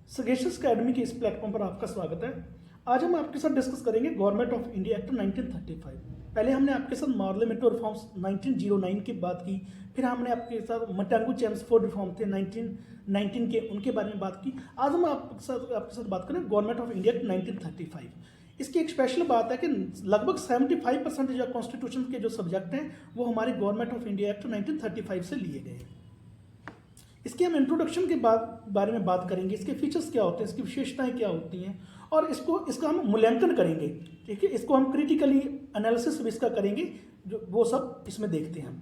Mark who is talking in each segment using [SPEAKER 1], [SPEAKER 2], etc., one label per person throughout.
[SPEAKER 1] Sagacious academy के इस platform पर आपका स्वागत है। आज हम आपके साथ डिस्कस करेंगे गवर्नमेंट ऑफ इंडिया एक्ट 1935। पहले हमने आपके साथ पार्लियामेंट्री रिफॉर्म्स 1909 की बात की, फिर हमने आपके साथ मटांगू चेम्सफोर्ड रिफॉर्म थे 1919 के, उनके बारे में बात की। आज हम आपके साथ बात करें गवर्नमेंट ऑफ इंडिया एक्ट 1935। इसकी एक स्पेशल बात है कि लगभग 75% जो कॉन्स्टिट्यूशन के जो सब्जेक्ट हैं वो हमारे गवर्नमेंट ऑफ इंडिया एक्ट 1935 से लिए गए हैं। इसके हम इंट्रोडक्शन के बारे में बात करेंगे, इसके फीचर्स क्या होते हैं, इसकी विशेषताएं क्या होती हैं, और इसका हम मूल्यांकन करेंगे। ठीक है, इसको हम क्रिटिकली एनालिसिस इसका करेंगे, जो वो सब इसमें देखते हैं हम।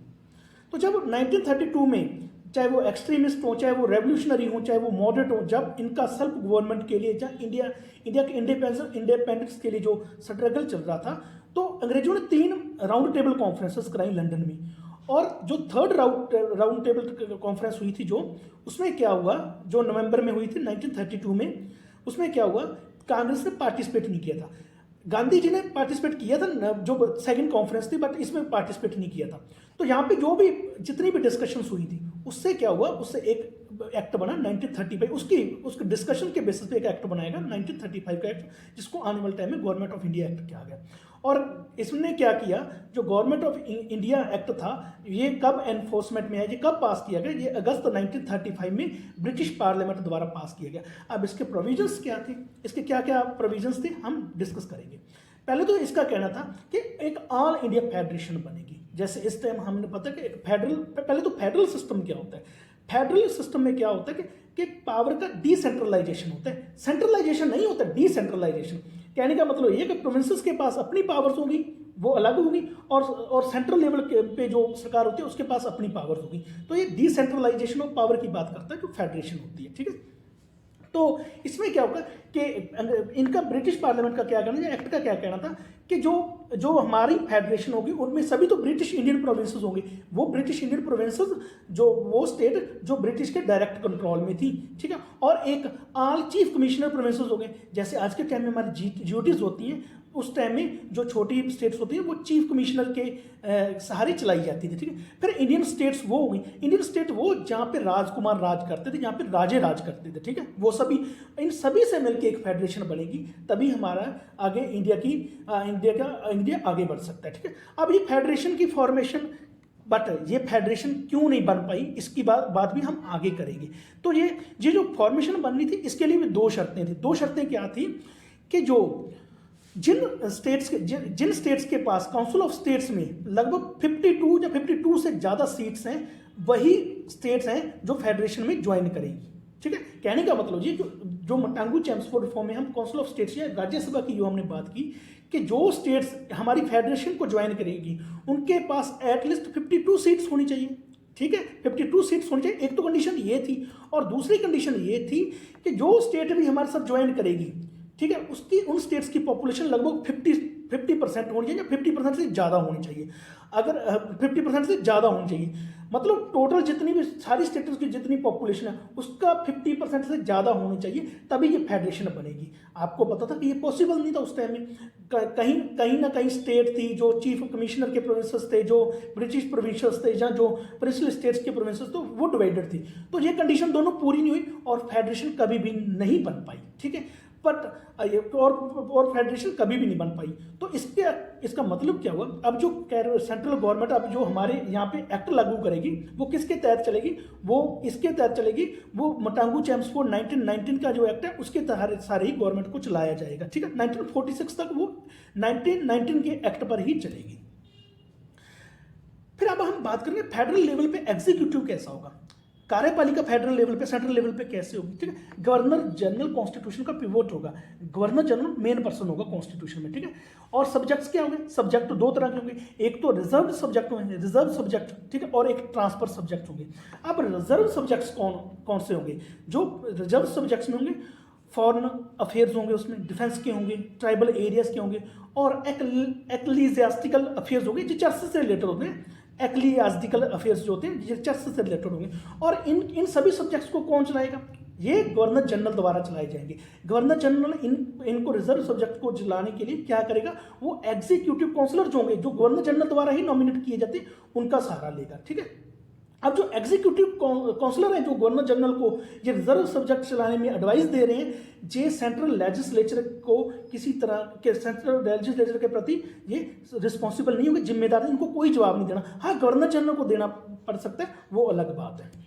[SPEAKER 1] तो जब 1932 में चाहे वो एक्सट्रीमिस्ट हो, चाहे वो रेवोल्यूशनरी हो, चाहे वो मॉडरेट हो, जब इनका सेल्फ गवर्नमेंट के लिए, जब इंडिया के इंडिपेंडेंस के लिए जो स्ट्रगल चल रहा था, तो अंग्रेजों ने 3 राउंड टेबल कॉन्फ्रेंसेस कराई लंदन में। और जो थर्ड राउंड टेबल कॉन्फ्रेंस हुई थी जो, उसमें क्या हुआ, जो नवंबर में हुई थी 1932 में, उसमें क्या हुआ, कांग्रेस ने पार्टिसिपेट नहीं किया था। गांधी जी ने पार्टिसिपेट किया था जो सेकंड कॉन्फ्रेंस थी, बट इसमें पार्टिसिपेट नहीं किया था। तो यहाँ पे जो भी जितनी भी डिस्कशंस हुई थी, उससे क्या हुआ, उससे एक एक्ट बना 1935। उसके डिस्कशन के बेसिस पे एक एक्ट बनाएगा 1935 का एक्ट, जिसको आने वाले टाइम में गवर्नमेंट ऑफ इंडिया एक्ट कहा गया। और इसने क्या किया, जो गवर्नमेंट ऑफ इंडिया एक्ट था, ये कब एनफोर्समेंट में है, ये कब पास किया गया, ये अगस्त 1935 में ब्रिटिश पार्लियामेंट द्वारा पास किया गया। अब इसके प्रोविजंस क्या थे, इसके क्या क्या प्रोविजंस थे, हम डिस्कस करेंगे। पहले तो इसका कहना था कि एक ऑल इंडिया फेडरेशन बनेगी। जैसे इस टाइम हमने पता कि एक पहले तो फेडरल सिस्टम क्या होता है। फेडरल सिस्टम में क्या होता है कि पावर का डिसेंट्रलाइजेशन होता है, सेंट्रलाइजेशन नहीं होता, डिसेंट्रलाइजेशन। कहने का मतलब ये कि प्रोविंसेस के पास अपनी पावर्स होगी, वो अलग होगी, और सेंट्रल लेवल पे जो सरकार होती है उसके पास अपनी पावर्स होगी। तो ये डिसेंट्रलाइजेशन ऑफ पावर की बात करता है, जो फेडरेशन होती है। ठीक है, तो इसमें क्या होगा कि इनका ब्रिटिश पार्लियामेंट का क्या कहना है, एक्ट का क्या कहना था कि जो हमारी फेडरेशन होगी उनमें सभी तो ब्रिटिश इंडियन प्रोविंसेस होंगे। वो ब्रिटिश इंडियन प्रोविंसेस वो स्टेट जो ब्रिटिश के डायरेक्ट कंट्रोल में थी। ठीक है, और एक ऑल चीफ कमिश्नर प्रोविंसेस हो गए। जैसे आज के टाइम में हमारी ड्यूटीज होती हैं, उस टाइम में जो छोटी स्टेट्स होती हैं वो चीफ कमिश्नर के सहारे चलाई जाती थी। ठीक है, फिर इंडियन स्टेट्स वो हो गई, इंडियन स्टेट वो जहाँ पे राजकुमार राज करते थे, जहाँ पे राजे राज करते थे। ठीक है, वो सभी, इन सभी से मिलकर एक फेडरेशन बनेगी, तभी हमारा आगे इंडिया आगे बढ़ सकता है। ठीक है, अब ये फेडरेशन की फॉर्मेशन, बट ये फेडरेशन क्यों नहीं बन पाई, इसकी बात भी हम आगे करेंगे। तो ये जो फॉर्मेशन बननी थी, इसके लिए भी 2 शर्तें थी। 2 शर्तें क्या थी कि जो जिन स्टेट्स के पास काउंसिल ऑफ स्टेट्स में लगभग 52 या 52 से ज़्यादा सीट्स हैं, वही स्टेट्स हैं जो फेडरेशन में ज्वाइन करेगी। ठीक है, कहने का मतलब ये जो मटांगू चेम्सफोर्ड रिफॉर्म में हम काउंसिल ऑफ स्टेट्स या राज्यसभा की जो हमने बात की कि जो स्टेट्स हमारी फेडरेशन को ज्वाइन करेगी, उनके पास एटलीस्ट 52 सीट्स होनी चाहिए। ठीक है, 52 सीट्स होनी चाहिए। एक तो कंडीशन ये थी, और दूसरी कंडीशन ये थी कि जो स्टेट भी हमारे साथ ज्वाइन करेगी, ठीक है, उसकी उन स्टेट्स की पॉपुलेशन लगभग 50% होनी चाहिए, 50% से ज़्यादा होनी चाहिए। अगर 50% से ज़्यादा होनी चाहिए, मतलब टोटल जितनी भी सारी स्टेट्स की जितनी पॉपुलेशन है उसका 50% से ज़्यादा होनी चाहिए, तभी ये फेडरेशन बनेगी। आपको पता था कि ये पॉसिबल नहीं था उस टाइम में। कहीं ना कहीं स्टेट थी जो चीफ कमिश्नर के प्रोविंसेस थे, जो ब्रिटिश प्रोविंसेस थे, या जो प्रिंसिपल स्टेट्स के प्रोविंसेस, तो वो डिवाइडेड थी। तो ये कंडीशन दोनों पूरी नहीं हुई और फेडरेशन कभी भी नहीं बन पाई। ठीक है, बट और फेडरेशन कभी भी नहीं बन पाई। तो इसका मतलब क्या हुआ, अब जो सेंट्रल गवर्नमेंट अब जो हमारे यहाँ पे एक्ट लागू करेगी, वो किसके तहत चलेगी, वो इसके तहत चलेगी, वो मटांगू चेम्सफोर्ड 1919 का जो एक्ट है उसके तहत सारे ही गवर्नमेंट को चलाया जाएगा। ठीक है, 1946 तक वो 1919 के एक्ट पर ही चलेगी। फिर अब हम बात करेंगे फेडरल लेवल पे एग्जीक्यूटिव कैसा होगा, कार्यपालिका फेडरल लेवल पे, सेंट्रल लेवल पे कैसे होगी। ठीक है, गवर्नर जनरल कॉन्स्टिट्यूशन का पिवोट होगा, गवर्नर जनरल मेन पर्सन होगा कॉन्स्टिट्यूशन में। ठीक है, और सब्जेक्ट्स क्या होंगे, सब्जेक्ट 2 तरह के होंगे, एक तो रिजर्व सब्जेक्ट होंगे, रिजर्व सब्जेक्ट, ठीक है, और एक ट्रांसफर सब्जेक्ट होंगे। अब रिजर्व सब्जेक्ट्स कौन से होंगे, जो रिजर्व सब्जेक्ट्स में होंगे, फॉरेन अफेयर्स होंगे, उसमें डिफेंस के होंगे, ट्राइबल एरियाज के होंगे, और एक्लीजियास्टिकल अफेयर्स होंगे, जो चर्च से रिलेटेड होते हैं। एक्लीजियास्टिकल अफेयर्स जो होते हैं ये चर्च से रिलेटेड होंगे। और इन सभी सब्जेक्ट्स को कौन चलाएगा, ये गवर्नर जनरल द्वारा चलाए जाएंगे। गवर्नर जनरल इनको रिजर्व सब्जेक्ट को चलाने के लिए क्या करेगा, वो एग्जीक्यूटिव काउंसिलर जो होंगे, जो गवर्नर जनरल द्वारा ही नॉमिनेट किए जाते हैं, उनका सहारा लेगा। ठीक है, अब जो एग्जीक्यूटिव काउंसलर हैं, जो गवर्नर जनरल को ये रिजर्व सब्जेक्ट चलाने में एडवाइस दे रहे हैं, ये सेंट्रल लेजिस्लेचर को किसी तरह के सेंट्रल लेजिस्लेचर के प्रति ये रिस्पॉन्सिबल नहीं होंगे, जिम्मेदार है, इनको कोई जवाब नहीं देना। हाँ, गवर्नर जनरल को देना पड़ सकता है, वो अलग बात है।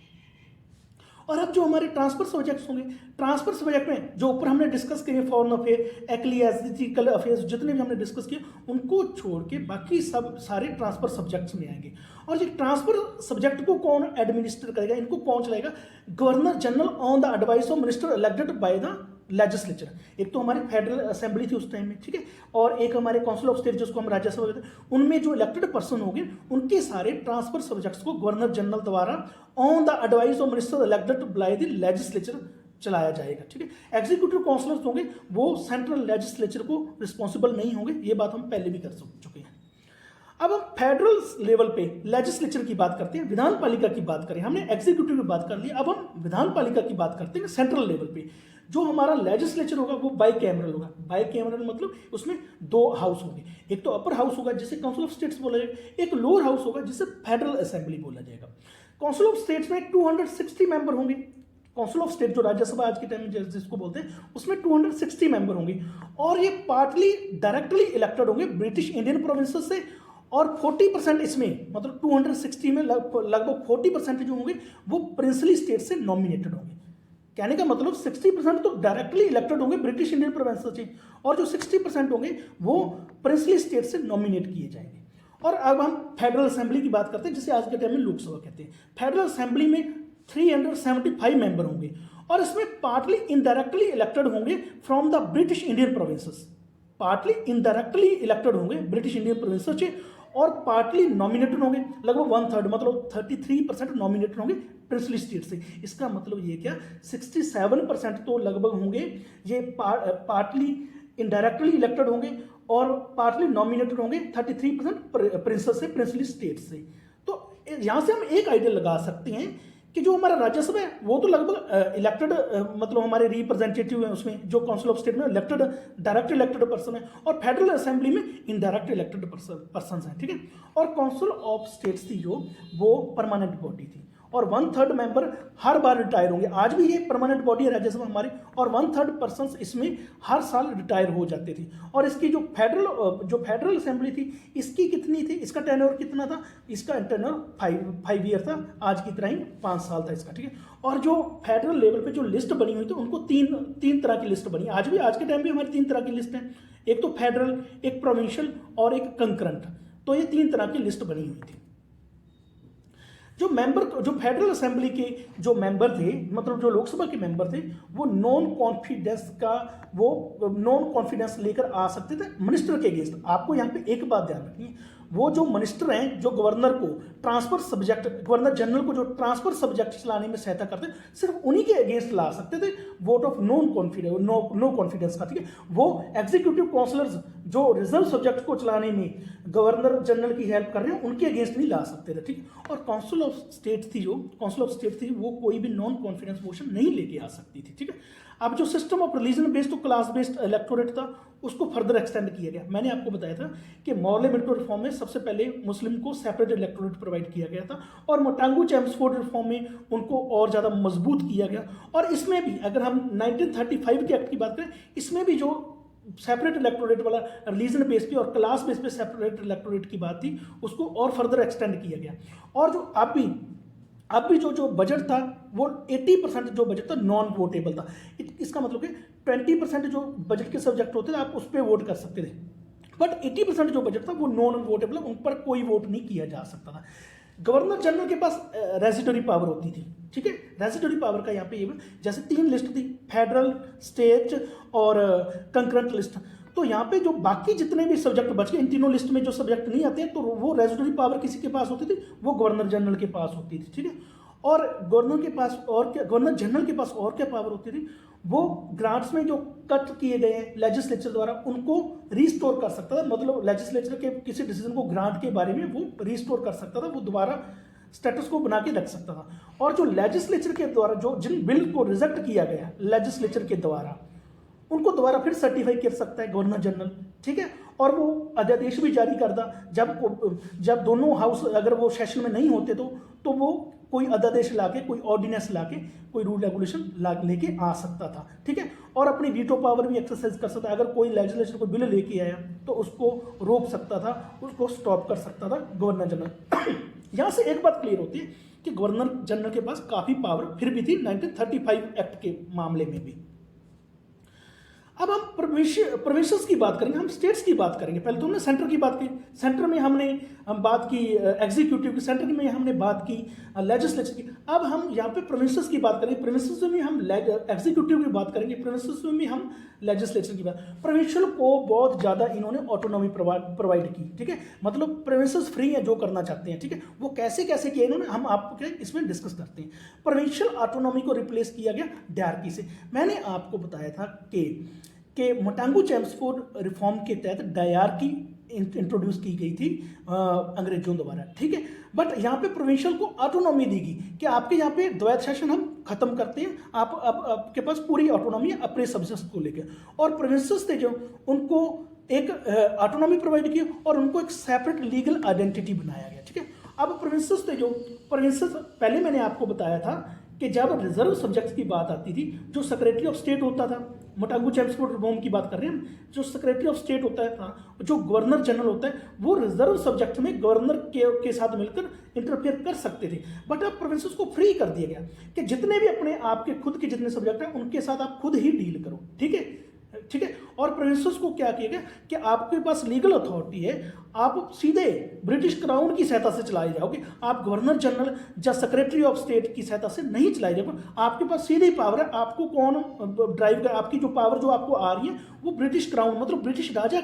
[SPEAKER 1] और अब जो हमारे ट्रांसफर सब्जेक्ट्स होंगे, ट्रांसफर सब्जेक्ट में जो ऊपर हमने डिस्कस किए फॉरेन अफेयर, एक्लियास्टिकल अफेयर्स, जितने भी हमने डिस्कस किए उनको छोड़ के बाकी सब सारे ट्रांसफर सब्जेक्ट्स में आएंगे। और ये ट्रांसफर सब्जेक्ट को कौन एडमिनिस्टर करेगा, इनको कौन चलाएगा? Governor general on the advice of minister elected by the legislature. एक तो हमारी फेडरल असेंबली थी उस टाइम में, ठीक है, और एक हमारे काउंसिल ऑफ स्टेट जिसको हम राज्यसभा कहते हैं, उनमें जो इलेक्टेड पर्सन होंगे उनके सारे ट्रांसफर सब्जेक्ट्स को गवर्नर जनरल द्वारा on the advice of minister elected by the legislature चलाया जाएगा, ठीक है। एग्जीक्यूटिव काउंसिलर्स होंगे वो सेंट्रल लेजिस्लेचर को रिस्पॉन्सिबल नहीं होंगे, ये बात हम पहले भी कर चुके हैं। अब हम फेडरल लेवल पे लेजिस्लेचर की बात करते हैं, विधान पालिका की बात करें, हमने एग्जीक्यूटिव की बात कर ली, अब हम विधान पालिका की बात करते हैं सेंट्रल लेवल पे। जो हमारा लेजिस्लेचर होगा वो बाई कैमरल होगा। बाई कैमरल मतलब उसमें दो हाउस होंगे, एक तो अपर हाउस होगा जिसे काउंसिल ऑफ स्टेट्स बोला जाएगा, एक लोअर हाउस होगा जिसे फेडरल असेंबली बोला जाएगा। काउंसिल ऑफ स्टेट्स में 260 मेंबर होंगे। काउंसिल ऑफ स्टेट जो राज्यसभा आज के टाइम में जिसको बोलते हैं, उसमें 260 मेंबर होंगे और ये पार्टली डायरेक्टली इलेक्टेड होंगे ब्रिटिश इंडियन प्रोविंसेस से, और 40% इसमें मतलब 260 में लगभग 40% जो होंगे वो प्रिंसली स्टेट से नॉमिनेटेड होंगे। कहने का मतलब 60% तो डायरेक्टली इलेक्टेड होंगे ब्रिटिश इंडियन प्रोविंसेस से, और जो 60% होंगे वो प्रिंसली स्टेट से नॉमिनेट किए जाएंगे। और अब हम फेडरल असेंबली की बात करते हैं जिसे आज के टाइम में लोकसभा कहते हैं। फेडरल असेंबली में 375 मेंबर होंगे और इसमें पार्टली इनडायरेक्टली इलेक्टेड होंगे from the British Indian provinces, partly indirectly elected होंगे ब्रिटिश इंडियन प्रोविंसेस से, और पार्टली नॉमिनेटेड होंगे लगभग 1/3 मतलब 33% नॉमिनेटेड होंगे प्रिंसली स्टेट से। इसका मतलब ये क्या 67% तो लगभग होंगे ये पार्टली इनडायरेक्टली इलेक्टेड होंगे और पार्टली नॉमिनेटेड होंगे 33% प्रिंसेस से, प्रिंसली स्टेट से। तो यहां से हम एक आइडिया लगा सकते हैं कि जो हमारा राज्यसभा है वो तो लगभग इलेक्टेड मतलब हमारे रिप्रेजेंटेटिव हैं उसमें, जो काउंसिल ऑफ स्टेट में इलेक्टेड डायरेक्ट इलेक्टेड पर्सन है, और फेडरल असेंबली में इनडायरेक्ट इलेक्टेड पर्सन हैं, ठीक है। और काउंसिल ऑफ स्टेट्स थी जो वो परमानेंट बॉडी थी और 1/3 मेंबर हर बार रिटायर होंगे। आज भी ये परमानेंट बॉडी है राज्यसभा हमारी, और 1/3 पर्सन इसमें हर साल रिटायर हो जाते थे। और इसकी जो फेडरल असेंबली थी इसकी कितनी थी, इसका टेन्योर कितना था, इसका टेन्योर 5 ईयर था, आज की तरह ही 5 साल था इसका, ठीक है। और जो फेडरल लेवल पे जो लिस्ट बनी हुई थी उनको तीन तरह की लिस्ट बनी, आज के टाइम भी हमारी 3 तरह की लिस्ट है, एक तो फेडरल, एक प्रोविंशियल और एक कंकरेंट। तो ये 3 तरह की लिस्ट बनी हुई थी। जो फेडरल असेंबली के जो मेंबर थे, मतलब जो लोकसभा के मेंबर थे, वो नॉन कॉन्फिडेंस लेकर आ सकते थे मिनिस्टर के अगेंस्ट। आपको यहाँ पे एक बात ध्यान रखनी है, वो जो मिनिस्टर हैं जो गवर्नर जनरल को जो ट्रांसफर सब्जेक्ट चलाने में सहायता करते हैं, सिर्फ उन्हीं के अगेंस्ट ला सकते थे वोट ऑफ नो कॉन्फिडेंस का, ठीक है। वो एग्जीक्यूटिव काउंसलर्स जो रिजर्व सब्जेक्ट को चलाने में गवर्नर जनरल की हेल्प कर रहे हैं उनके अगेंस्ट नहीं ला सकते थे, ठीक। और काउंसिल ऑफ स्टेट थी वो कोई भी नॉन कॉन्फिडेंस मोशन नहीं लेके आ सकती थी, ठीक है। अब जो सिस्टम ऑफ रिलीजन बेस्ड तो क्लास बेस्ड इलेक्टोरेट था उसको फर्दर एक्सटेंड किया गया। मैंने आपको बताया था कि मॉर्ले-मिंटो रिफॉर्म में सबसे पहले मुस्लिम को सेपरेट इलेक्टोरेट प्रोवाइड किया गया था, और मोटांगू-चेम्सफोर्ड रिफॉर्म में उनको और ज़्यादा मजबूत किया गया। और इसमें भी अगर हम 1935 के एक्ट की बात करें, इसमें भी जो सेपरेट इलेक्टोरेट वाला रिलीजन बेस पे और क्लास बेस पे सेपरेट इलेक्टोरेट की बात थी उसको और फर्दर एक्सटेंड किया गया। और जो अब भी जो बजट था वो 80% जो बजट था नॉन वोटेबल था। इसका मतलब कि 20% जो बजट के सब्जेक्ट होते थे आप उस पर वोट कर सकते थे, बट 80% जो बजट था वो नॉन वोटेबल, उन पर कोई वोट नहीं किया जा सकता था। गवर्नर जनरल के पास रेजिडरी पावर होती थी, ठीक है। रेजिडरी पावर का यहाँ पे ये जैसे 3 लिस्ट थी, फेडरल, स्टेट और कंकरेंट लिस्ट। तो यहाँ पे जो बाकी जितने भी सब्जेक्ट बच गए, इन तीनों लिस्ट में जो सब्जेक्ट नहीं आते तो वो रेजिडरी पावर किसी के पास होती थी, वो गवर्नर जनरल के पास होती थी, ठीक है। और गवर्नर जनरल के पास और क्या पावर होती थी, वो ग्रांट्स में जो कट किए गए हैं लेजिस्लेचर द्वारा उनको रिस्टोर कर सकता था। मतलब लेजिस्लेचर के किसी डिसीजन को ग्रांट के बारे में वो रिस्टोर कर सकता था, वो दोबारा स्टेटस को बना के रख सकता था। और जो लेजिस्लेचर के द्वारा जिन बिल को रिजेक्ट किया गया लेजिस्लेचर के द्वारा, उनको दोबारा फिर सर्टिफाई कर सकता है गवर्नर जनरल, ठीक है। और वो अध्यादेश भी जारी करता जब दोनों हाउस अगर वो सेशन में नहीं होते तो वो कोई अध्यादेश लाके, कोई ऑर्डिनेंस लाके, कोई रूल रेगुलेशन लेके आ सकता था, ठीक है। और अपनी वीटो पावर भी एक्सरसाइज कर सकता है। अगर कोई लेजिस्लेचर को बिल लेके आया तो उसको रोक सकता था, उसको स्टॉप कर सकता था गवर्नर जनरल। यहाँ से एक बात क्लियर होती है कि गवर्नर जनरल के पास काफ़ी पावर फिर भी थी 1935 एक्ट के मामले में भी। अब हम प्रोविंसेस की बात करेंगे, हम स्टेट्स की बात करेंगे। पहले तो हमने सेंटर की बात की, सेंटर में हमने बात की एग्जीक्यूटिव की, सेंटर में हमने बात की लेजिस्लेचर की। अब हम यहाँ पे प्रोविंसेस की बात करेंगे, प्रोविंसेस में हम एग्जीक्यूटिव की बात करेंगे, प्रोविंसेस में हम लेजिस्लेचर की बात। प्रोविंशियल को बहुत ज़्यादा इन्होंने ऑटोनॉमी प्रोवाइड की, ठीक है। मतलब प्रोविंसेस फ्री है जो करना चाहते हैं, ठीक है। वो कैसे कैसे किया इन्होंने, हम आपके इसमें डिस्कस करते हैं। प्रोविंशियल ऑटोनॉमी को रिप्लेस किया गया डायरकी से। मैंने आपको बताया था कि मोटांगू चेम्सफोर्ड रिफॉर्म के तहत डायरकी इंट्रोड्यूस की गई थी अंग्रेजों द्वारा, ठीक है। बट यहाँ पे प्रोविंशियल को ऑटोनॉमी दी गई कि आपके यहाँ पे द्वैत शासन हम खत्म करते हैं, आप अब आपके पास पूरी ऑटोनॉमी है अपने सब्जेक्ट्स को लेकर। और प्रोविंसेस थे जो, उनको एक ऑटोनॉमी प्रोवाइड की और उनको एक सेपरेट लीगल आइडेंटिटी बनाया गया, ठीक है। अब प्रोविंसेस थे जो, प्रोविंसेस पहले मैंने आपको बताया था कि जब रिजर्व सब्जेक्ट्स की बात आती थी, जो सेक्रेटरी ऑफ स्टेट होता था, मोटांगू चेम्सफोर्ड रिफॉर्म की बात कर रहे हैं हम, जो सेक्रेटरी ऑफ स्टेट होता है, जो गवर्नर जनरल होता है, वो रिजर्व सब्जेक्ट में गवर्नर के साथ मिलकर इंटरफेयर कर सकते थे। बट अब प्रोविंसेस को फ्री कर दिया गया कि जितने भी अपने आपके खुद के जितने सब्जेक्ट हैं उनके साथ आप खुद ही डील करो, ठीक है, ठीक है। और प्रोविंसेस को क्या किया गया कि आपके पास लीगल अथॉरिटी है, आप सीधे ब्रिटिश क्राउन की सहायता से चलाए जाओगे, आप गवर्नर जनरल या सेक्रेटरी ऑफ स्टेट की सहायता से नहीं चलाए जाओगे। आपके पास सीधी पावर है, आपको कौन ड्राइव कर, आपकी जो पावर जो आपको आ रही है वो ब्रिटिश क्राउन मतलब ब्रिटिश राजा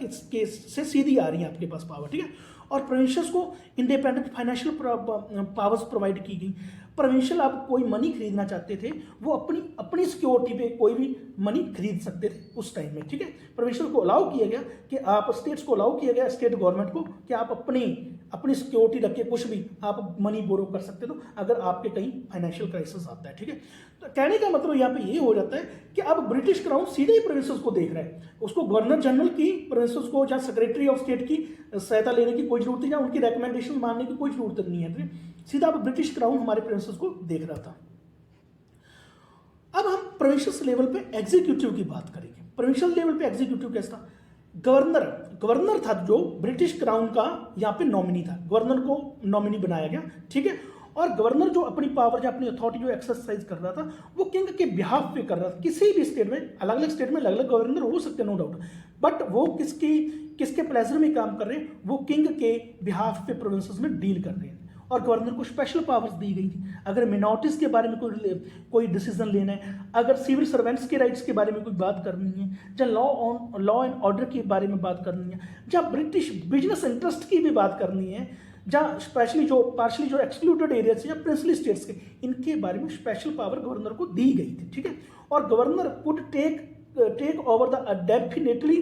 [SPEAKER 1] के से सीधी आ रही है आपके पास पावर, ठीक है। और प्रोविंसेस को इंडिपेंडेंट फाइनेंशियल पावर्स प्रोवाइड की गई। प्रोविंशियल आप कोई मनी खरीदना चाहते थे, वो अपनी सिक्योरिटी पे कोई भी मनी खरीद सकते थे उस टाइम में, ठीक है। प्रोविंशियल को अलाउ किया गया कि आप स्टेट्स को अलाउ किया गया, स्टेट गवर्नमेंट को, कि आप अपनी सिक्योरिटी रख के कुछ भी आप मनी बोरो कर सकते हो अगर आपके कहीं फाइनेंशियल क्राइसिस आता है, ठीक है। तो कहने का मतलब यहाँ पे ये हो जाता है कि अब ब्रिटिश क्राउन सीधे ही प्रोविंसेस को देख रहा है, उसको गवर्नर जनरल की प्रोविंसेस को या सेक्रेटरी ऑफ स्टेट की सहायता लेने की कोई जरूरत नहीं, या उनकी रिकमेंडेशन मानने की कोई जरूरत नहीं है, ठीक? सीधा अब ब्रिटिश क्राउन हमारे प्रोविंसेस को देख रहा था। अब हम प्रोविंशियल लेवल पे एग्जीक्यूटिव की बात करेंगे। प्रोविंशियल लेवल पे एग्जीक्यूटिव कैसा था? गवर्नर था जो ब्रिटिश क्राउन का यहाँ पे नॉमिनी था, गवर्नर को नॉमिनी बनाया गया, ठीक है। और गवर्नर जो अपनी पावर या अपनी अथॉरिटी जो एक्सरसाइज कर रहा था वो किंग के बिहाफ पे कर रहा था। किसी भी स्टेट में, अलग अलग स्टेट में अलग अलग गवर्नर हो सकते हैं, नो डाउट, बट वो किसके प्लेजर में काम कर रहे हैं? वो किंग के बिहाफ पे प्रोविंसेस में डील कर रहे हैं। और गवर्नर को स्पेशल पावर्स दी गई थी। अगर मिनॉरिटीज के बारे में कोई डिसीजन लेना है, अगर सिविल सर्वेंट्स के राइट्स के बारे में कोई बात करनी है, या लॉ एंड ऑर्डर के बारे में बात करनी है, या ब्रिटिश बिजनेस इंटरेस्ट की भी बात करनी है, जहाँ स्पेशली जो पार्शली जो एक्सक्लूडेड एरियाज या प्रिंसली स्टेट्स के, इनके बारे में स्पेशल पावर गवर्नर को दी गई थी, ठीक है। और governor could take over the definitely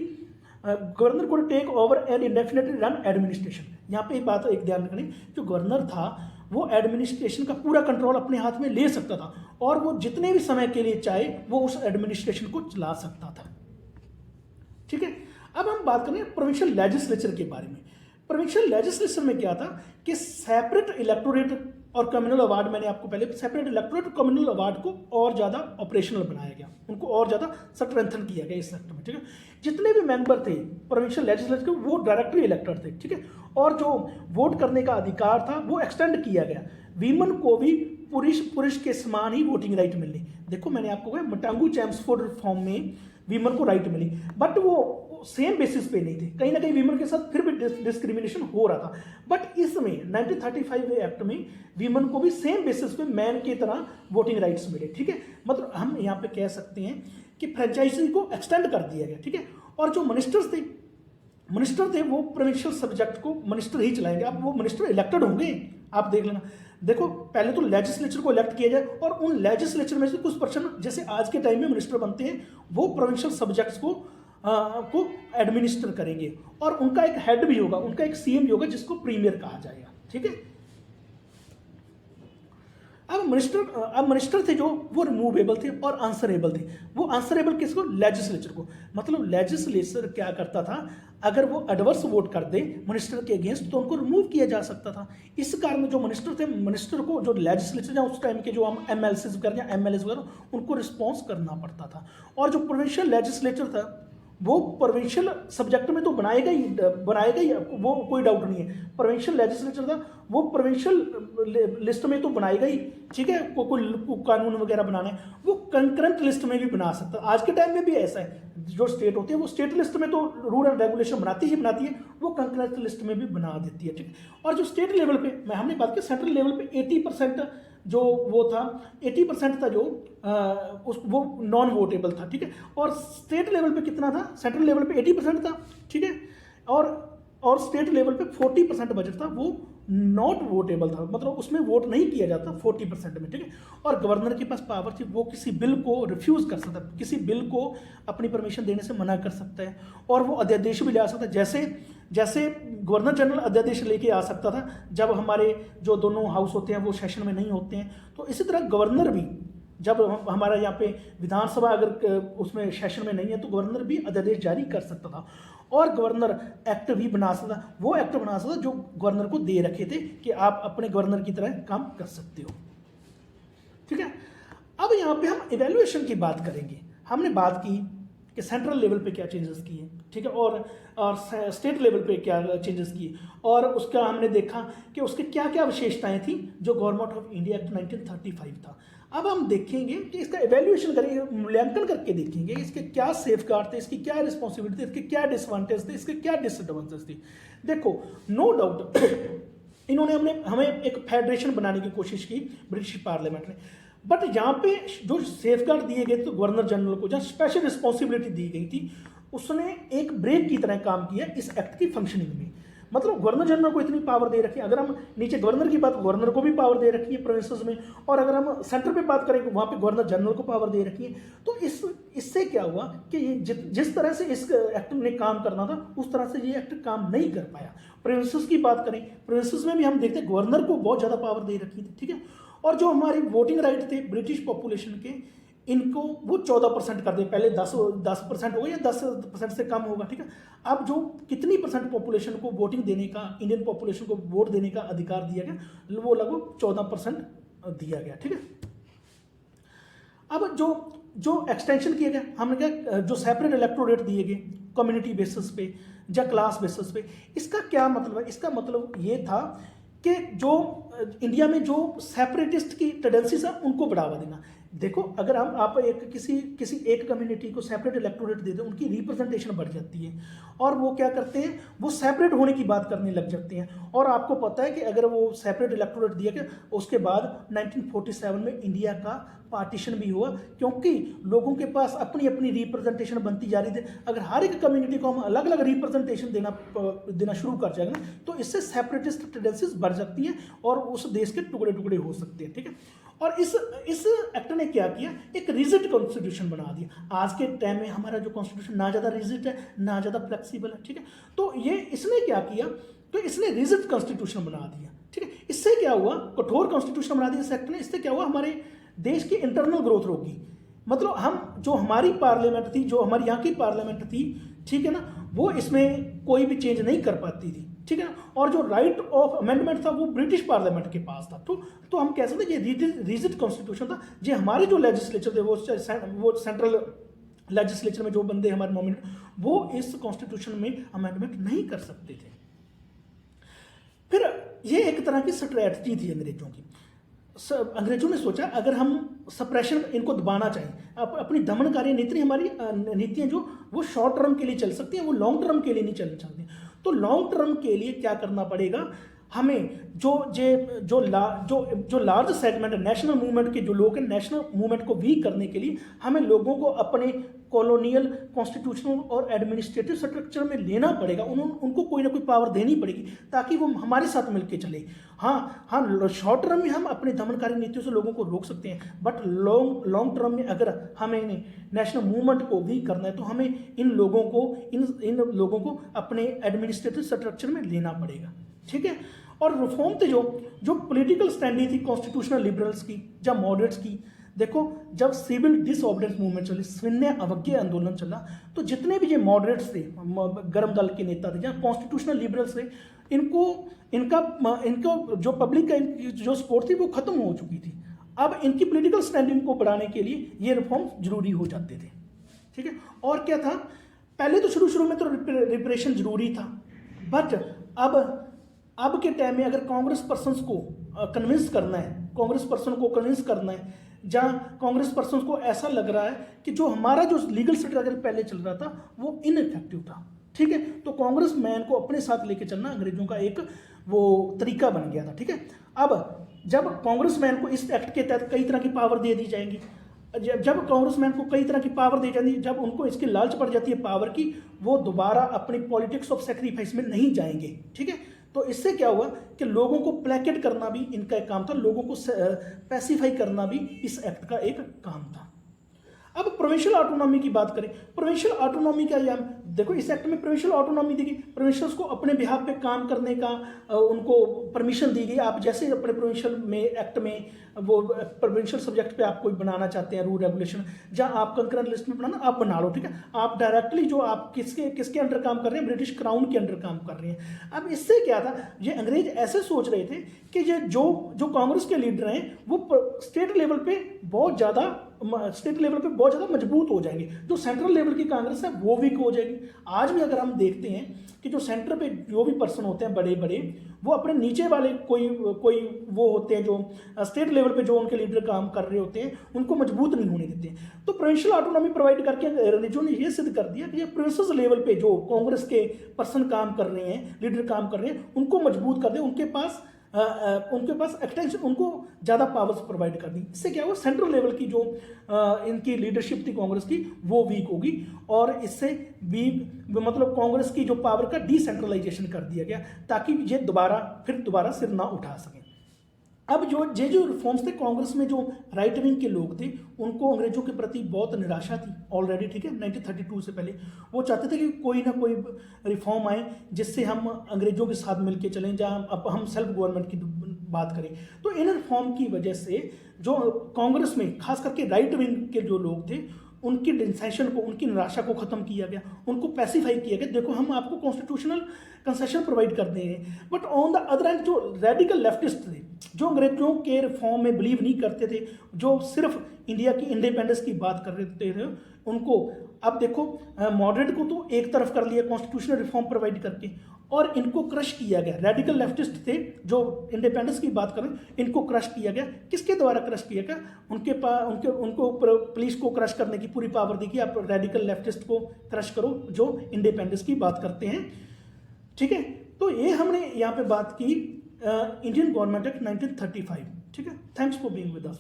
[SPEAKER 1] governor को take over and indefinitely run administration. यहाँ पे एक बात एक ध्यान रखनी, जो गवर्नर था वो एडमिनिस्ट्रेशन का पूरा कंट्रोल अपने हाथ में ले सकता था, और वो जितने भी समय के लिए चाहे वो उस एडमिनिस्ट्रेशन को चला सकता था, ठीक है। अब हम बात करें प्रोविंशियल लेजिस्लेचर के बारे में। प्रोविंशियल लेजिस्लेचर में क्या था कि सेपरेट इलेक्टोरेट और कम्युनल अवार्ड, मैंने आपको पहले सेपरेट इलेक्टोरेट और कम्युनल अवार्ड को और ज़्यादा ऑपरेशनल बनाया गया, उनको और ज़्यादा स्ट्रेंथन किया गया इस सेक्टर में, ठीक है। जितने भी मेंबर थे प्रोविंशियल लेजिस्लेचर वो डायरेक्टली इलेक्टेड थे, ठीक है। और जो वोट करने का अधिकार था वो एक्सटेंड किया गया, वीमेन को भी पुरुष के समान ही वोटिंग राइट मिलनी। देखो मैंने आपको कहा मोटांगू चेम्सफोर्ड रिफॉर्म में वीमेन को राइट मिली, बट वो सेम बेसिस पे नहीं थे, कहीं ना कहीं वीमेन के साथ फिर भी डिस्क्रिमिनेशन हो रहा था। बट इसमें 1935 एक्ट में वीमेन को भी सेम बेसिस पे मैन की तरह वोटिंग राइट्स मिले, ठीक है। मतलब हम यहाँ पे कह सकते हैं कि फ्रेंचाइजी को एक्सटेंड कर दिया गया, ठीक है। और जो मिनिस्टर थे वो प्रोविंशियल सब्जेक्ट को मिनिस्टर ही चलाएंगे। अब वो मिनिस्टर इलेक्टेड होंगे, आप देख लेना। देखो पहले तो लेजिस्लेचर को इलेक्ट किया जाए, और उन लेजिस्लेचर में से कुछ पर्सन जैसे आज के टाइम में मिनिस्टर बनते हैं वो प्रोविंशियल सब्जेक्ट्स को एडमिनिस्टर करेंगे, और उनका एक हेड भी होगा, उनका एक सीएम भी होगा जिसको प्रीमियर कहा जाएगा, ठीक है। अब मिनिस्टर थे जो वो रिमूवेबल थे और आंसरेबल थे। वो आंसरेबल किसको? लेजिस्लेचर को। मतलब लेजिस्लेचर क्या करता था, अगर वो एडवर्स वोट कर दे मिनिस्टर के अगेंस्ट तो उनको रिमूव किया जा सकता था। इस कारण जो मिनिस्टर थे, मिनिस्टर को जो लेजिस्लेचर या उस टाइम के जो हम एमएलसीज वगैरह या एमएलएस वगैरह उनको रिस्पॉन्स करना पड़ता था। और जो प्रोविंशियल लेजिस्लेचर था वो प्रोविंशियल सब्जेक्ट में तो बनाएगा ही, वो कोई डाउट नहीं है। प्रोविंशियल लेजिस्लेचर था वो प्रोविंशियल लिस्ट में तो बनाएगा ही, ठीक है। कोई कानून वगैरह बनाना है वो कंकरेंट लिस्ट में भी बना सकता है। आज के टाइम में भी ऐसा है, जो स्टेट होती है वो स्टेट लिस्ट में तो रूल एंड रेगुलेशन बनाती है, वो कंकरेंट लिस्ट में भी बना देती है, ठीक है। और जो स्टेट लेवल पे हमने बात की, सेंट्रल लेवल पे 80% जो वो था, 80% था जो वो नॉन वोटेबल था, ठीक है। और स्टेट लेवल पे कितना था? सेंट्रल लेवल पे 80% था, ठीक है। और स्टेट लेवल पे 40% बजट था वो नॉट वोटेबल था, मतलब उसमें वोट नहीं किया जाता 40% में, ठीक है। और गवर्नर के पास पावर थी, वो किसी बिल को रिफ्यूज कर सकता है, किसी बिल को अपनी परमिशन देने से मना कर सकता है, और वो अध्यादेश भी ले आ सकता है। जैसे गवर्नर जनरल अध्यादेश लेके आ सकता था जब हमारे जो दोनों हाउस होते हैं वो सेशन में नहीं होते हैं, तो इसी तरह गवर्नर भी जब हमारा यहाँ पे विधानसभा अगर उसमें सेशन में नहीं है तो गवर्नर भी अध्यादेश जारी कर सकता था। और गवर्नर एक्ट भी बना सकता, वो एक्ट बना सकता जो गवर्नर को दे रखे थे कि आप अपने गवर्नर की तरह काम कर सकते हो, ठीक है। अब यहाँ पे हम इवेल्युएशन की बात करेंगे। हमने बात की कि सेंट्रल लेवल पे क्या चेंजेस किए, ठीक है, और स्टेट लेवल पे क्या चेंजेस किए, और उसका हमने देखा कि उसके क्या क्या विशेषताएं थी जो गवर्नमेंट ऑफ इंडिया एक्ट 1935 था। अब हम देखेंगे कि इसका इवेल्युएशन करेंगे, मूल्यांकन करके देखेंगे इसके क्या सेफगार्ड थे, इसकी क्या रिस्पॉन्सिबिलिटी थी, इसके क्या डिसएडवांटेज थे, इसके क्या डिसएडवांटेज थे। देखो, नो डाउट इन्होंने हमें एक फेडरेशन बनाने की कोशिश की ब्रिटिश पार्लियामेंट ने, बट यहाँ पे जो सेफगार्ड दिए गए थे गवर्नर जनरल को, जहाँ स्पेशल रिस्पॉन्सिबिलिटी दी गई थी, उसने एक ब्रेक की तरह काम किया इस एक्ट की फंक्शनिंग में। मतलब गवर्नर जनरल को इतनी पावर दे रखी है, अगर हम नीचे गवर्नर की बात, गवर्नर को भी पावर दे रखी है प्रोविंसेस में, और अगर हम सेंटर पे बात करें वहाँ पे गवर्नर जनरल को पावर दे रखी है। तो इससे क्या हुआ कि ये जिस तरह से इस एक्ट ने काम करना था उस तरह से ये एक्ट काम नहीं कर पाया। प्रोविंसेस की बात करें, प्रोविंसेस में भी हम देखते हैं गवर्नर को बहुत ज़्यादा पावर दे रखी थी, ठीक है। और जो हमारी वोटिंग राइट थे ब्रिटिश पॉपुलेशन के, इनको वो 14% कर दे, पहले 10% होगा या 10% से कम होगा, ठीक है। अब जो कितनी परसेंट पॉपुलेशन को वोटिंग देने का, इंडियन पॉपुलेशन को वोट देने का अधिकार दिया गया, वो लगभग 14% दिया गया, ठीक है। अब जो एक्सटेंशन किए गए, हमने क्या जो सेपरेट इलेक्टोरेट दिए गए कम्युनिटी बेसिस पे या क्लास बेसिस पे, इसका क्या मतलब है? इसका मतलब ये था कि जो इंडिया में जो सेपरेटिस्ट की टेंडेंसीज है उनको बढ़ावा देना। देखो, अगर आप किसी एक कम्युनिटी को सेपरेट इलेक्टोरेट दे दें, उनकी रिप्रेजेंटेशन बढ़ जाती है, और वो क्या करते हैं, वो सेपरेट होने की बात करने लग जाते हैं। और आपको पता है कि अगर वो सेपरेट इलेक्टोरेट दिया गया, उसके बाद 1947 में इंडिया का पार्टीशन भी हुआ, क्योंकि लोगों के पास अपनी अपनी रिप्रेजेंटेशन बनती जा रही थी। अगर हर एक कम्युनिटी को हम अलग अलग रिप्रेजेंटेशन देना शुरू कर जाएंगे ना, तो इससे सेपरेटिस्ट टेंडेंसीज बढ़ सकती हैं और उस देश के टुकड़े टुकड़े हो सकते हैं, ठीक है। और इस एक्ट ने क्या किया, एक रिजिड कॉन्स्टिट्यूशन बना दिया। आज के टाइम में हमारा जो कॉन्स्टिट्यूशन ना ज़्यादा रिजिड है ना ज़्यादा फ्लेक्सिबल है, ठीक है। तो इसने क्या किया, तो इसने रिजिड कॉन्स्टिट्यूशन बना दिया, ठीक है। इससे क्या हुआ, कठोर कॉन्स्टिट्यूशन बना दिया इस एक्ट ने। इससे क्या हुआ, हमारे देश की इंटरनल ग्रोथ रोकी। मतलब जो हमारी पार्लियामेंट थी, जो हमारी यहाँ की पार्लियामेंट थी, ठीक है ना, वो इसमें कोई भी चेंज नहीं कर पाती थी, ठीक है। और जो राइट ऑफ अमेंडमेंट था वो ब्रिटिश पार्लियामेंट के पास था। तो हम कह सकते हैं ये रिजिड कॉन्स्टिट्यूशन था। ये हमारे जो लेजिस्लेचर थे, वो सेंट्रल लेजिस्लेचर में जो बंदे हमारे नॉमिनेट, वो इस कॉन्स्टिट्यूशन में अमेंडमेंट नहीं कर सकते थे। फिर ये एक तरह की स्ट्रैटेजी थी अंग्रेजों की। अंग्रेजों ने सोचा अगर हम सप्रेशन इनको दबाना चाहें, अपनी दमनकारी नीति, हमारी नीतियां जो वो शॉर्ट टर्म के लिए चल सकती हैं, वो लॉन्ग टर्म के लिए नहीं चलना चाहती। तो लॉन्ग टर्म के लिए क्या करना पड़ेगा हमें, जो लार्ज सेगमेंट है नेशनल मूवमेंट के जो लोग हैं, नेशनल मूवमेंट को वीक करने के लिए हमें लोगों को अपने कॉलोनियल कॉन्स्टिट्यूशनल और एडमिनिस्ट्रेटिव स्ट्रक्चर में लेना पड़ेगा। उनको कोई ना कोई पावर देनी पड़ेगी ताकि वो हमारे साथ मिलकर चले। हाँ, शॉर्ट टर्म में हम अपनी दमनकारी नीतियों से लोगों को रोक सकते हैं, बट लॉन्ग टर्म में अगर हमें नेशनल मूवमेंट को भी करना है तो हमें इन लोगों को अपने एडमिनिस्ट्रेटिव स्ट्रक्चर में लेना पड़ेगा, ठीक है। और रिफॉर्म थे जो जो पॉलिटिकल स्टैंडिंग थी कॉन्स्टिट्यूशनल लिबरल्स की या मॉडरेट्स की। देखो जब सिविल डिसऑर्डरेंस मूवमेंट चली, शून्य अवज्ञा आंदोलन चला, तो जितने भी ये मॉडरेट्स थे, गर्म दल के नेता थे या कॉन्स्टिट्यूशनल लिबरल्स थे, इनको इनको जो पब्लिक का जो सपोर्ट थी वो खत्म हो चुकी थी। अब इनकी पॉलिटिकल स्टैंडिंग को बढ़ाने के लिए ये रिफॉर्म जरूरी हो जाते थे। ठीक है, और क्या था, पहले तो शुरू में तो रिपरेशन जरूरी था, बट अब के टाइम में अगर कांग्रेस पर्सन्स को कन्विंस करना है, कांग्रेस पर्सन को कन्विंस करना है, जहाँ कांग्रेस पर्सन को ऐसा लग रहा है कि जो हमारा जो लीगल स्ट्रगल पहले चल रहा था वो इनइफेक्टिव था, ठीक है, तो कांग्रेस मैन को अपने साथ लेके चलना अंग्रेजों का एक वो तरीका बन गया था। ठीक है, अब जब कांग्रेस मैन को इस एक्ट के तहत कई तरह की पावर दे दी जाएंगी, जब कांग्रेस मैन को कई तरह की पावर दी जाती है, जब उनको इसकी लालच पड़ जाती है पावर की, वो दोबारा अपनी पॉलिटिक्स ऑफ सेक्रीफाइस में नहीं जाएंगे। ठीक है, तो इससे क्या हुआ कि लोगों को प्लेकेट करना भी इनका एक काम था, लोगों को पैसिफाई करना भी इस एक्ट का एक काम था। अब प्रोविंशियल ऑटोनॉमी की बात करें, प्रोविंशियल ऑटोनॉमी का या देखो इस एक्ट में प्रोविंशियल ऑटोनॉमी दी गई, प्रोविंशियल्स को अपने बिहाफ पे काम करने का उनको परमिशन दी गई। आप जैसे अपने प्रोविंशियल में एक्ट में वो प्रोविंशियल सब्जेक्ट पे आप कोई बनाना चाहते हैं रूल रेगुलेशन, जहाँ आप कंकरेंट लिस्ट में बनाना आप बना लो। ठीक है, आप डायरेक्टली जो आप किसके अंडर काम कर रहे हैं, ब्रिटिश क्राउन के अंडर काम कर रहे हैं। अब इससे क्या था, ये अंग्रेज ऐसे सोच रहे थे कि ये जो कांग्रेस के लीडर हैं वो स्टेट लेवल पे बहुत ज़्यादा मजबूत हो जाएंगे, जो सेंट्रल लेवल की कांग्रेस है वो वीक हो जाएगी। आज भी अगर हम देखते हैं कि जो सेंटर पे जो भी पर्सन होते हैं बड़े बड़े, वो अपने नीचे वाले कोई वो होते हैं जो स्टेट लेवल पे जो उनके लीडर काम कर रहे होते हैं उनको मजबूत नहीं होने देते हैं। तो प्रोविंशियल ऑटोनॉमी प्रोवाइड करके अंग्रेजों ने ये सिद्ध कर दिया कि ये प्रोविंसेस लेवल पे जो कांग्रेस के पर्सन काम कर रहे हैं, लीडर काम कर रहे हैं, उनको मजबूत कर दे, उनके पास एक्सटेंशन, उनको ज़्यादा पावर्स प्रोवाइड कर दी। इससे क्या हुआ, सेंट्रल लेवल की जो इनकी लीडरशिप थी कांग्रेस की वो वीक होगी, और इससे मतलब कांग्रेस की जो पावर का डिसेंट्रलाइजेशन कर दिया गया ताकि ये दोबारा सिर ना उठा सकें। अब जो रिफॉर्म्स थे कांग्रेस में, जो राइट विंग के लोग थे उनको अंग्रेजों के प्रति बहुत निराशा थी ऑलरेडी। ठीक है, 1932 से पहले वो चाहते थे कि कोई ना कोई रिफॉर्म आए जिससे हम अंग्रेजों के साथ मिलके चलें, जहाँ अब हम सेल्फ गवर्नमेंट की बात करें। तो इन रिफॉर्म की वजह से जो कांग्रेस में खास करके राइट विंग के जो लोग थे उनकी डिसेंशन को, उनकी निराशा को खत्म किया गया, उनको पैसिफाई किया गया। देखो हम आपको कॉन्स्टिट्यूशनल कंसेशन प्रोवाइड कर दे हैं, but on the other hand जो रेडिकल लेफ्टिस्ट थे, जो अंग्रेजों के रिफॉर्म में बिलीव नहीं करते थे, जो सिर्फ इंडिया की इंडिपेंडेंस की बात कर रहे थे, उनको अब देखो मॉडरेट को तो एक तरफ कर लिया कॉन्स्टिट्यूशनल रिफॉर्म प्रोवाइड करके, और इनको क्रश किया गया। रेडिकल लेफ्टिस्ट थे जो इंडिपेंडेंस की बात करें, इनको क्रश किया गया। किसके द्वारा क्रश किया गया, उनको पुलिस को क्रश करने की पूरी पावर दी कि आप रेडिकल लेफ्टिस्ट को क्रश करो जो इंडिपेंडेंस की बात करते हैं। ठीक है, तो ये हमने यहाँ पे बात की इंडियन गवर्नमेंट एक्ट 1935। ठीक है, thanks for being with us.